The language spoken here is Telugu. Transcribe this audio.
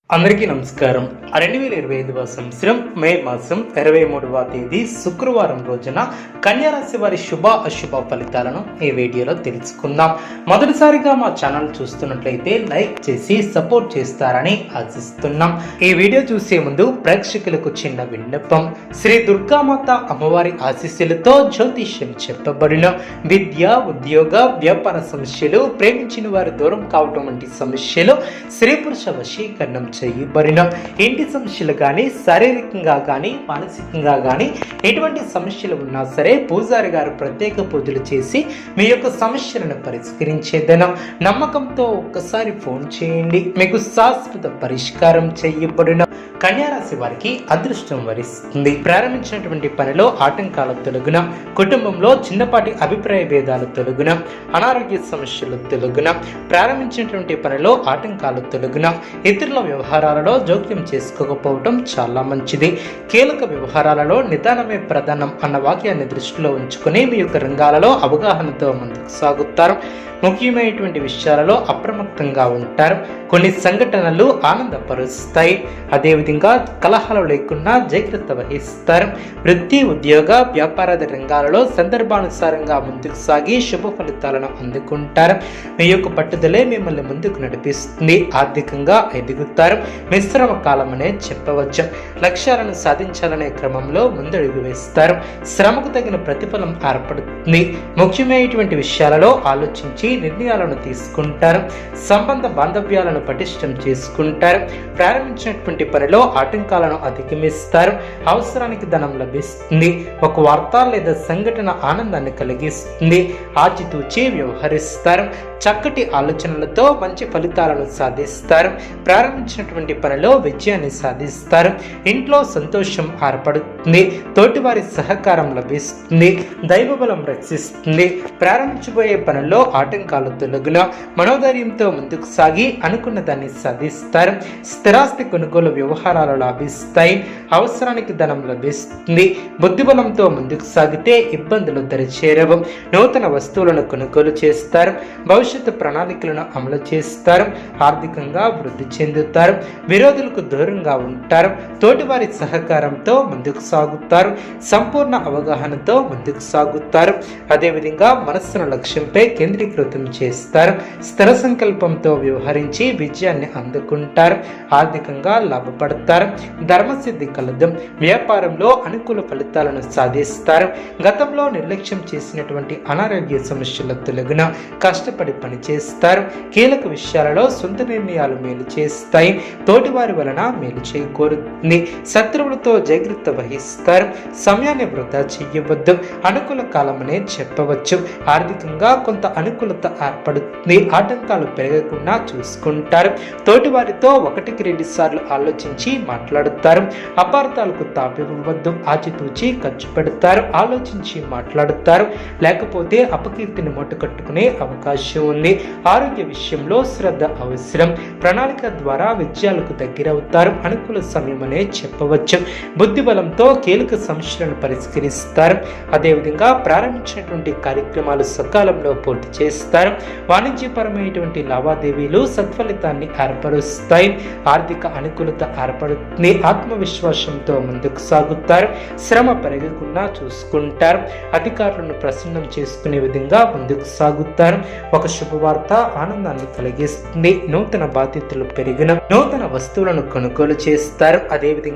అందరికీ నమస్కారం. 2025వ సంవత్సరం మే మాసం 23వ తేదీ శుక్రవారం రోజున కన్యా రాశి వారి శుభ అశుభ ఫలితాలను ఈ వీడియోలో తెలుసుకుందాం. మొదటిసారిగా మా ఛానల్ చూస్తున్నట్లయితే లైక్ చేసి సపోర్ట్ చేస్తారని ఆశిస్తున్నాం. ఈ వీడియో చూసే ముందు ప్రేక్షకులకు చిన్న విన్నపం. శ్రీ దుర్గామాత అమ్మవారి ఆశీస్సులతో జ్యోతిష్యం చెప్పబడిన విద్య, ఉద్యోగ, వ్యాపార సమస్యలు, ప్రేమించిన వారు దూరం కావటం వంటి సమస్యలు, స్త్రీ పురుష వశీకరణం చేయబడిన ఇంటి సమస్యలు కానీ, శారీరకంగా కానీ, మానసికంగా కానీ ఎటువంటి సమస్యలు ఉన్నా సరే పూజారి గారు ప్రత్యేక పూజలు చేసి మీ యొక్క సమస్యలను పరిష్కరించేదనం. నమ్మకంతో ఒక్కసారి ఫోన్ చేయండి, మీకు శాశ్వత పరిష్కారం చేయబడిన. కన్యారాశి వారికి అదృష్టం వరిస్తుంది. ప్రారంభించినటువంటి పనిలో ఆటంకాలు తొలగున, కుటుంబంలో చిన్నపాటి అభిప్రాయ భేదాలు తొలగున, అనారోగ్య సమస్యలు తొలగున, ప్రారంభించినటువంటి పనిలో ఆటంకాలు తొలగున, ఇతరుల వ్యవహారాలలో జోక్యం చేసుకోకపోవటం చాలా మంచిది. కీలక వ్యవహారాలలో నిదానమే ప్రధానం అన్న వాక్యాన్ని దృష్టిలో ఉంచుకుని మీ యొక్క రంగాలలో అవగాహనతో ముందుకు సాగుతారు. ముఖ్యమైనటువంటి విషయాలలో అప్రమత్తంగా ఉంటారు. కొన్ని సంఘటనలు ఆనందపరుస్తాయి. అదేవిధంగా కలహాలు లేకుండా జాగ్రత్త వహిస్తారు. వృత్తి, ఉద్యోగ, వ్యాపారాది రంగాలలో సందర్భానుసారంగా ముందుకు సాగి శుభ ఫలితాలను అందుకుంటారు. మీ యొక్క పట్టుదలే మిమ్మల్ని ముందుకు నడిపిస్తుంది. ఆర్థికంగా ఎదుగుతారు. మిశ్రమ కాలం అనే చెప్పవచ్చు. లక్ష్యాలను సాధించాలనే క్రమంలో ముందడుగు వేస్తారు. శ్రమకు తగిన ప్రతిఫలం ఏర్పడుతుంది. ముఖ్యమైనటువంటి విషయాలలో ఆలోచించి నిర్ణయాలను తీసుకుంటారు. సంబంధ బాంధవ్యాలను పటిష్టం చేసుకుంటారు. ప్రారంభించినటువంటి పనిలో ఆటంకాలను అధిగమిస్తారు. అవసరానికి ధనం లభిస్తుంది. ఒక వార్త లేదా సంఘటన ఆనందాన్ని కలిగిస్తుంది. ఆచితూచి వ్యవహరిస్తారు. చక్కటి ఆలోచనలతో మంచి ఫలితాలను సాధిస్తారు. ప్రారంభించినటువంటి పనిలో విజయాన్ని సాధిస్తారు. ఇంట్లో సంతోషం ఏర్పడుతుంది. తోటివారి సహకారం లభిస్తుంది. దైవబలం రక్షిస్తుంది. ప్రారంభించబోయే పనుల్లో ఆటంకాలు తొలగున, మనోధైర్యంతో ముందుకు సాగి అనుకున్న దాన్ని సాధిస్తారు. స్థిరాస్తి కొనుగోలు వ్యవహారాలు లాభిస్తాయి. అవసరానికి ధనం లభిస్తుంది. బుద్ధిబలంతో ముందుకు సాగితే ఇబ్బందులు దరిచేరవు. నూతన వస్తువులను కొనుగోలు చేస్తారు. భవిష్యత్తు ప్రణాళికలను అమలు చేస్తారు. ఆర్థికంగా వృద్ధి చెందుతారు. విరోధులకు దూరంగా ఉంటారు. తోటివారి సహకారంతో ముందుకు సాగుతారు. సంపూర్ణ అవగాహనతో ముందుకు సాగుతారు. అదేవిధంగా మనస్సును లక్ష్యంపై కేంద్రీకృతం చేస్తారు. స్థిర సంకల్పంతో వ్యవహరించి విజయాన్ని అందుకుంటారు. ఆర్థికంగా లాభపడతారు. ధర్మసిద్ధి కలదు. వ్యాపారంలో అనుకూల ఫలితాలను సాధిస్తారు. గతంలో నిర్లక్ష్యం చేసినటువంటి అనారోగ్య సమస్యల తొలగున కష్టపడి పనిచేస్తారు. కీలక విషయాలలో సొంత నిర్ణయాలు మేలు చేస్తాయి. తోటివారి వలన మేలు చేకూరుతుంది. శత్రువులతో జాగ్రత్త వహిస్తారు. సమయాన్ని వృధా చేయవద్దు. అనుకూల కాలమనే చెప్పవచ్చు. ఆర్థికంగా కొంత అనుకూలత ఏర్పడుతుంది. ఆటంకాలు పెరగకుండా చూసుకుంటారు. తోటివారితో 1-2 సార్లు ఆలోచించి మాట్లాడుతారు. అపార్థాలకు తాపివ్వవద్దు. ఆచితూచి ఖర్చు పెడతారు. ఆలోచించి మాట్లాడుతారు. లేకపోతే అపకీర్తిని మూటకట్టుకునే అవకాశం ఉంది. ఆరోగ్య విషయంలో శ్రద్ధ అవసరం. ప్రణాళిక ద్వారా విజయాలకు దగ్గరవుతారు. అనుకూల సమయం అనే చెప్పవచ్చు. బుద్ధి బలంతో కీలక సమస్యలను పరిష్కరిస్తారు. అదేవిధంగా ప్రారంభించినటువంటి కార్యక్రమాలు సకాలంలో పూర్తి చేస్తారు. వాణిజ్యపరమైనటువంటి లావాదేవీలు సత్ఫలితాన్ని ఏర్పరుస్తాయి. ఆర్థిక అనుకూలత ఏర్పడుతుంది. ఆత్మవిశ్వాసంతో ముందుకు సాగుతారు. శ్రమ పెరగకుండా చూసుకుంటారు. అధికారులను ప్రసన్నం చేసుకునే విధంగా ముందుకు సాగుతారు. ఒక శుభవార్త ఆనందాన్ని కలిగిస్తుంది. నూతన బాధ్యతలు పెరిగిన, నూతన వస్తువులను కొనుగోలు చేస్తారు. అదేవిధంగా